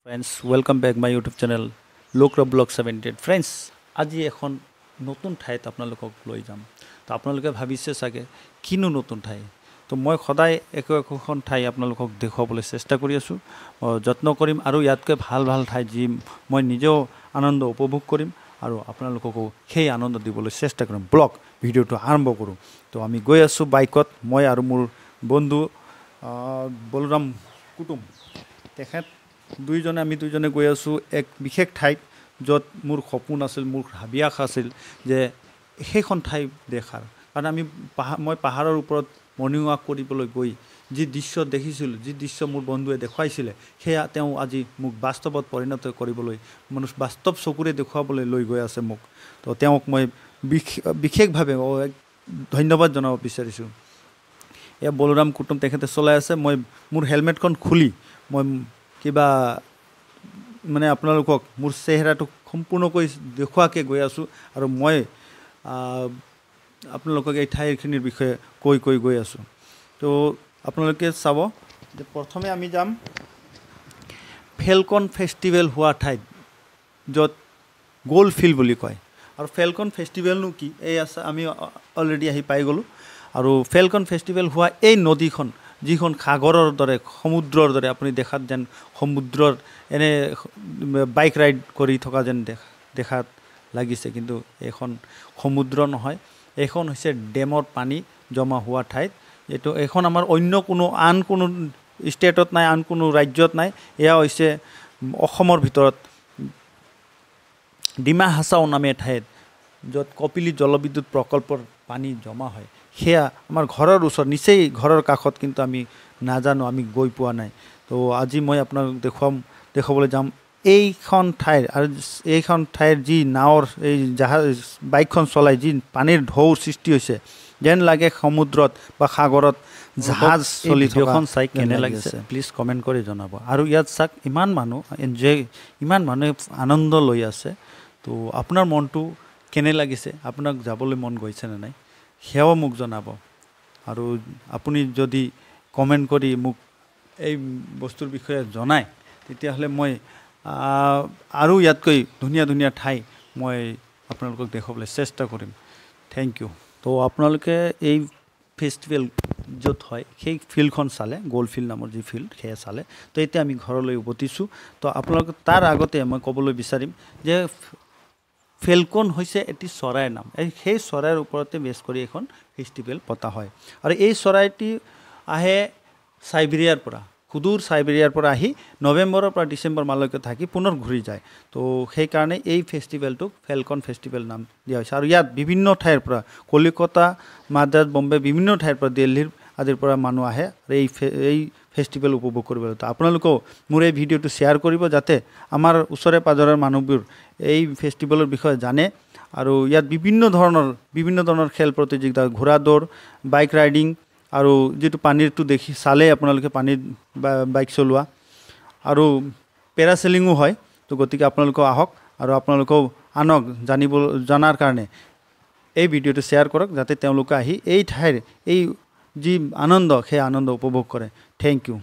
friends welcome back my YouTube channel লোকৰব vlog 78 friends আজি এখন নতুন ঠাইত আপোনালোকক লৈ যাম তো আপোনালোকে ভাবিছে চাগে কিনো নতুন ঠাই তো মই সদায় একোখন ঠাই আপোনালোকক দেখুৱাবলৈ চেষ্টা কৰি আছোঁ যত্ন কৰিম আৰু ইয়াতকৈ ভাল ভাল ঠাই যি মই নিজেও আনন্দ উপভোগ কৰিম আৰু আপোনালোককো সেই আনন্দ দিবলৈ চেষ্টা কৰিম ব্লগ ভিডিঅ'টো আৰম্ভ কৰোঁ তো আমি গৈ আছোঁ বাইকত মই আৰু মোৰ বন্ধু বলৰাম কুটুম তেখেত আমি দুইজনে গৈ আছোঁ এক বিশেষ ঠাইত য'ত মোৰ সপোন আছিল মোৰ হাবিয়াস আছিল যে সেইখন ঠাই দেখাৰ কাৰণ মই পাহাৰৰ ওপৰত মৰ্ণিং ৱাক কৰিবলৈ গৈ যি দৃশ্য দেখিছিলোঁ যি দৃশ্য মোৰ বন্ধুৱে দেখুৱাইছিলে সেয়া তেওঁ আজি মোক বাস্তৱত পৰিণত কৰিবলৈ বাস্তৱ চকুৰে দেখুৱাবলৈ লৈ গৈ আছে মোক তো তেওঁক মই বিশেষভাৱে ধন্যবাদ জনাব বিচাৰিছোঁ এয়া বলৰাম কুটুম তেখেতে চলাই আছে মই মোৰ হেলমেটখন খুলি মই কিবা মানে আপোনালোকক মোৰ চেহেৰাটো সম্পূৰ্ণকৈ দেখুৱাকৈ গৈ আছোঁ আৰু মই আপোনালোকক এই ঠাইখিনিৰ বিষয়ে কৈ গৈ আছোঁ তো আপোনালোকে চাব যে প্ৰথমে আমি যাম ফেলকন ফেষ্টিভেল হোৱা ঠাইত য'ত গ'ল্ড ফিল্ড বুলি কয় আৰু ফেলকন ফেষ্টিভেলনো কি এই আছে আমি অলৰেডি আহি পাই গ'লোঁ আৰু ফেলকন ফেষ্টিভেল হোৱা এই নদীখন যিখন সাগৰৰ দৰে সমুদ্ৰৰ দৰে আপুনি দেখাত যেন সমুদ্ৰৰ এনে বাইক ৰাইড কৰি থকা যেন দেখাত লাগিছে কিন্তু এইখন সমুদ্ৰ নহয় এইখন হৈছে ডেমৰ পানী জমা হোৱা ঠাইত এইখন আমাৰ অন্য আন কোনো ষ্টেটত নাই আন কোনো ৰাজ্যত নাই এয়া হৈছে অসমৰ ভিতৰত ডিমা হাছাও নামে ঠাইত য'ত কপিলী জলবিদ্যুৎ প্ৰকল্পৰ পানী জমা হয় সেয়া আমাৰ ঘৰৰ ওচৰত নিচেই ঘৰৰ কাষত কিন্তু আমি নাজানো আমি গৈ পোৱা নাই তো আজি মই আপোনালোক দেখুৱাবলৈ যাম এইখন ঠাইৰ আৰু এইখন ঠাইৰ যি নাৱৰ এই বাইকখন চলাই যি পানীৰ ঢৌৰ সৃষ্টি হৈছে যেন লাগে সমুদ্ৰত বা সাগৰত জাহাজ চলি থকাখন চাই কেনে লাগিছে প্লিজ কমেণ্ট কৰি জনাব আৰু ইয়াত চাওক ইমান মানুহ ইমান মানুহে আনন্দ লৈ আছে তো আপোনাৰ মনটো কেনে লাগিছে আপোনাক যাবলৈ মন গৈছেনে নাই সেয়াও মোক জনাব আৰু আপুনি যদি কমেণ্ট কৰি মোক এই বস্তুৰ বিষয়ে জনায় তেতিয়াহ'লে মই আৰু ইয়াতকৈ ধুনীয়া ধুনীয়া ঠাই মই আপোনালোকক দেখুৱাবলৈ চেষ্টা কৰিম থেংক ইউ তো আপোনালোকে এই ফেষ্টিভেল য'ত হয় সেই ফিল্ডখন চালে গ'ল্ড ফিল্ড নামৰ যি ফিল্ড সেয়া চালে তো এতিয়া আমি ঘৰলৈ উভতিছোঁ তো আপোনালোকে তাৰ আগতে মই ক'বলৈ বিচাৰিম যে ফেলকন হৈছে এটি চৰাইৰ নাম সেই চৰাইৰ ওপৰতে বেছ কৰি এখন ফেষ্টিভেল পতা হয় আৰু এই চৰাইটি আহে চাইবেৰিয়াৰ পৰা সুদূৰ চাইবেৰিয়াৰ পৰা আহি নৱেম্বৰৰ পৰা ডিচেম্বৰ মাহলৈকে থাকি পুনৰ ঘূৰি যায় তো সেইকাৰণে এই ফেষ্টিভেলটোক ফেলকন ফেষ্টিভেল নাম দিয়া হৈছে আৰু ইয়াত বিভিন্ন ঠাইৰ পৰা কলিকতা মাদ্ৰাজ বম্বে বিভিন্ন ঠাইৰ পৰা দিল্লীৰ আদিৰ পৰা মানুহ আহে আৰু এই ফেষ্টিভেল উপভোগ কৰিবলৈ তো আপোনালোকেও মোৰ এই ভিডিঅ'টো শ্বেয়াৰ কৰিব যাতে আমাৰ ওচৰে পাঁজৰৰ মানুহবোৰ এই ফেষ্টিভেলৰ বিষয়ে জানে আৰু ইয়াত বিভিন্ন ধৰণৰ খেল প্ৰতিযোগিতা ঘোঁৰা দৌৰ বাইক ৰাইডিং আৰু যিটো পানীৰটো চালে আপোনালোকে পানীত বাইক চলোৱা আৰু পেৰাচেলিঙো হয় তো গতিকে আপোনালোকেও আহক আৰু আপোনালোকেও আনক জনাৰ কাৰণে এই ভিডিঅ'টো শ্বেয়াৰ কৰক যাতে তেওঁলোকে আহি এই ঠাইৰ এই যি আনন্দ সেই আনন্দ উপভোগ কৰে থেংক ইউ